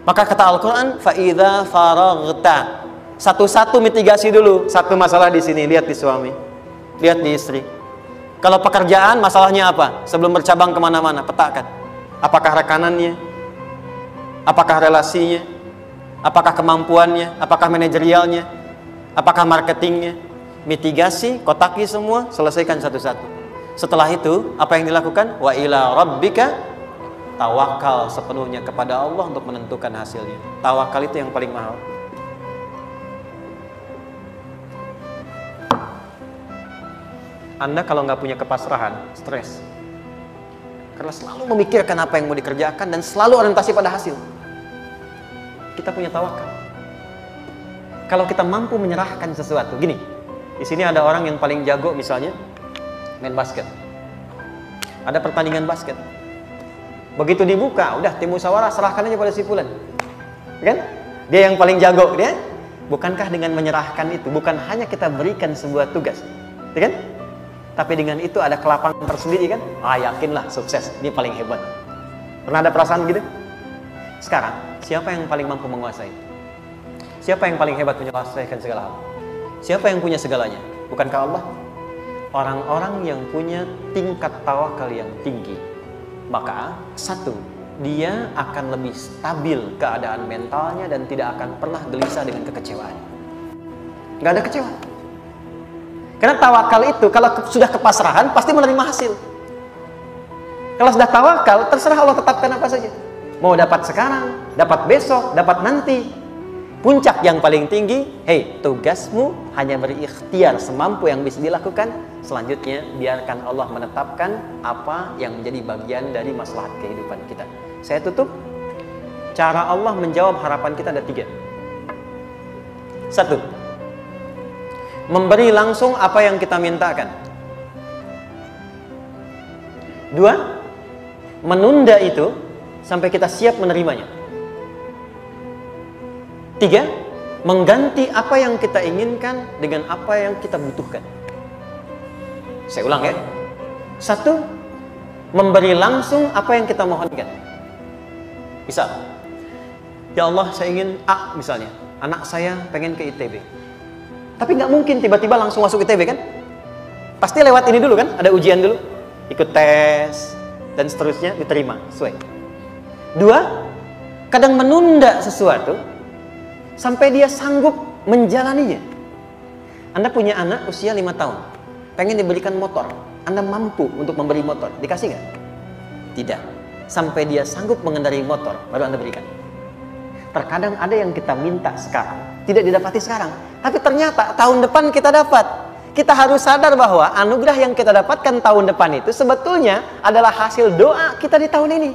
Maka kata Al-Quran, fa'idha faraghta, satu-satu mitigasi dulu. Satu masalah di sini, lihat di suami, lihat di istri. Kalau pekerjaan, masalahnya apa? Sebelum bercabang kemana-mana, petakan. Apakah rekanannya? Apakah relasinya? Apakah kemampuannya? Apakah manajerialnya? Apakah marketingnya? Mitigasi, kotaki semua, selesaikan satu-satu. Setelah itu, apa yang dilakukan? Wa ila rabbika, tawakal sepenuhnya kepada Allah untuk menentukan hasilnya. Tawakal itu yang paling mahal. Anda kalau nggak punya kepasrahan, stres. Karena selalu memikirkan apa yang mau dikerjakan dan selalu orientasi pada hasil. Kita punya tawakal. Kalau kita mampu menyerahkan sesuatu, gini, di sini ada orang yang paling jago misalnya main basket. Ada pertandingan basket. Begitu dibuka, udah tim musyawarah serahkan aja pada si fulan. Kan? Dia yang paling jago, dia. Bukankah dengan menyerahkan itu bukan hanya kita berikan sebuah tugas, ya kan? Tapi dengan itu ada kelapangan tersendiri kan? Yakinlah sukses, ini paling hebat. Pernah ada perasaan gitu? Sekarang, siapa yang paling mampu menguasai? Siapa yang paling hebat menyelesaikan segala hal? Siapa yang punya segalanya? Bukankah Allah? Orang-orang yang punya tingkat tawakal yang tinggi, maka satu, dia akan lebih stabil keadaan mentalnya dan tidak akan pernah gelisah dengan kekecewaan. Gak ada kecewa. Karena tawakal itu kalau sudah kepasrahan pasti menerima hasil. Kalau sudah tawakal, terserah Allah tetapkan apa saja. Mau dapat sekarang, dapat besok, dapat nanti. Puncak yang paling tinggi, tugasmu hanya berikhtiar semampu yang bisa dilakukan. Selanjutnya biarkan Allah menetapkan apa yang menjadi bagian dari maslahat kehidupan kita. Saya tutup. Cara Allah menjawab harapan kita ada 3. 1. Memberi langsung apa yang kita mintakan. 2. Menunda itu sampai kita siap menerimanya. 3. Mengganti apa yang kita inginkan dengan apa yang kita butuhkan. Saya ulang ya. 1. Memberi langsung apa yang kita mohonkan. Misal, ya Allah saya ingin A misalnya, anak saya pengen ke ITB. Tapi nggak mungkin tiba-tiba langsung masuk ITB kan? Pasti lewat ini dulu kan? Ada ujian dulu, ikut tes, dan seterusnya diterima, sesuai. 2, kadang menunda sesuatu sampai dia sanggup menjalaninya. Anda punya anak usia 5 tahun, pengen diberikan motor. Anda mampu untuk memberi motor, dikasih nggak? Tidak. sampai dia sanggup mengendarai motor, baru Anda berikan. Terkadang ada yang kita minta sekarang, tidak didapati sekarang. Tapi ternyata tahun depan kita dapat. Kita harus sadar bahwa anugerah yang kita dapatkan tahun depan itu sebetulnya adalah hasil doa kita di tahun ini.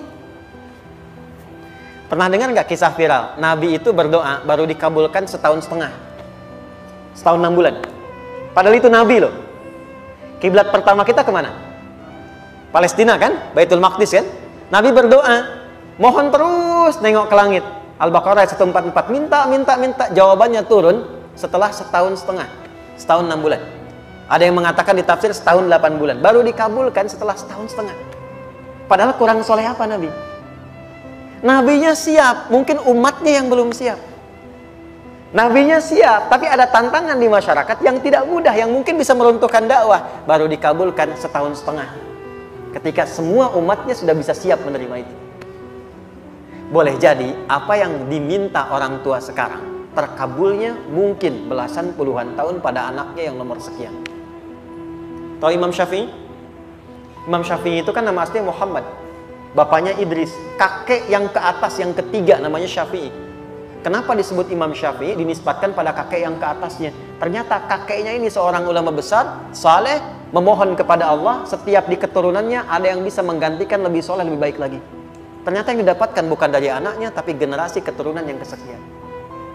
Pernah dengar nggak kisah viral? Nabi itu berdoa baru dikabulkan setahun setengah. Setahun 6 bulan. Padahal itu Nabi loh. Kiblat pertama kita kemana? Palestina kan? Baitul Maqdis kan? Nabi berdoa, mohon terus nengok ke langit. Al-Baqarah 144, minta. Jawabannya turun setelah setahun setengah. Setahun 6 bulan. Ada yang mengatakan di tafsir setahun 8 bulan. Baru dikabulkan setelah setahun setengah. Padahal kurang soleh apa Nabi? Nabinya siap, mungkin umatnya yang belum siap. Nabinya siap, tapi ada tantangan di masyarakat yang tidak mudah, yang mungkin bisa meruntuhkan dakwah. Baru dikabulkan setahun setengah. Ketika semua umatnya sudah bisa siap menerima itu. Boleh jadi apa yang diminta orang tua sekarang, terkabulnya mungkin belasan puluhan tahun pada anaknya yang nomor sekian. Tahu Imam Syafi'i? Imam Syafi'i itu kan nama aslinya Muhammad. Bapaknya Idris, kakek yang ke atas yang ketiga namanya Syafi'i. Kenapa disebut Imam Syafi'i? Dinisbatkan pada kakek yang ke atasnya. Ternyata kakeknya ini seorang ulama besar, saleh, memohon kepada Allah. Setiap di keturunannya ada yang bisa menggantikan lebih soleh, lebih baik lagi. Ternyata yang didapatkan bukan dari anaknya, tapi generasi keturunan yang kesekian.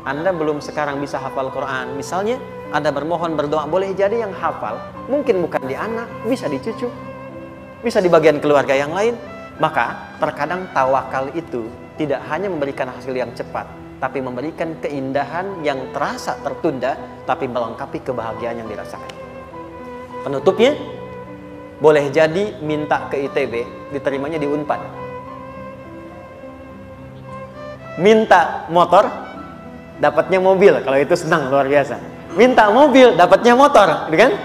Anda belum sekarang bisa hafal Quran. Misalnya, Anda bermohon, berdoa, boleh jadi yang hafal. Mungkin bukan di anak, bisa di cucu. Bisa di bagian keluarga yang lain. Maka, terkadang tawakal itu tidak hanya memberikan hasil yang cepat, tapi memberikan keindahan yang terasa tertunda, tapi melengkapi kebahagiaan yang dirasakan. Penutupnya, boleh jadi minta ke ITB, diterimanya di Unpad. Minta motor, dapatnya mobil. Kalau itu senang, luar biasa. Minta mobil, dapatnya motor, gitu kan?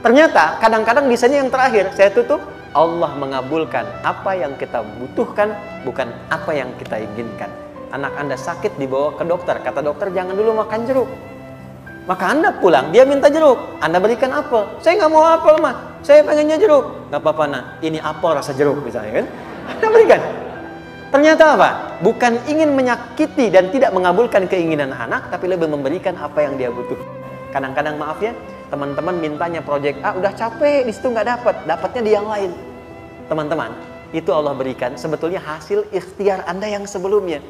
Ternyata, kadang-kadang desainnya yang terakhir, saya tutup, Allah mengabulkan apa yang kita butuhkan, bukan apa yang kita inginkan. Anak Anda sakit dibawa ke dokter, kata dokter jangan dulu makan jeruk. Maka Anda pulang, dia minta jeruk, Anda berikan apel. Saya nggak mau apel mah, saya pengennya jeruk. Nggak apa-apa nah, ini apel rasa jeruk misalnya kan. Anda berikan. Ternyata apa? Bukan ingin menyakiti dan tidak mengabulkan keinginan anak, tapi lebih memberikan apa yang dia butuh. Kadang-kadang maaf ya, teman-teman mintanya proyek A, udah capek, di situ nggak dapat, dapatnya di yang lain. Teman-teman, itu Allah berikan sebetulnya hasil ikhtiar Anda yang sebelumnya.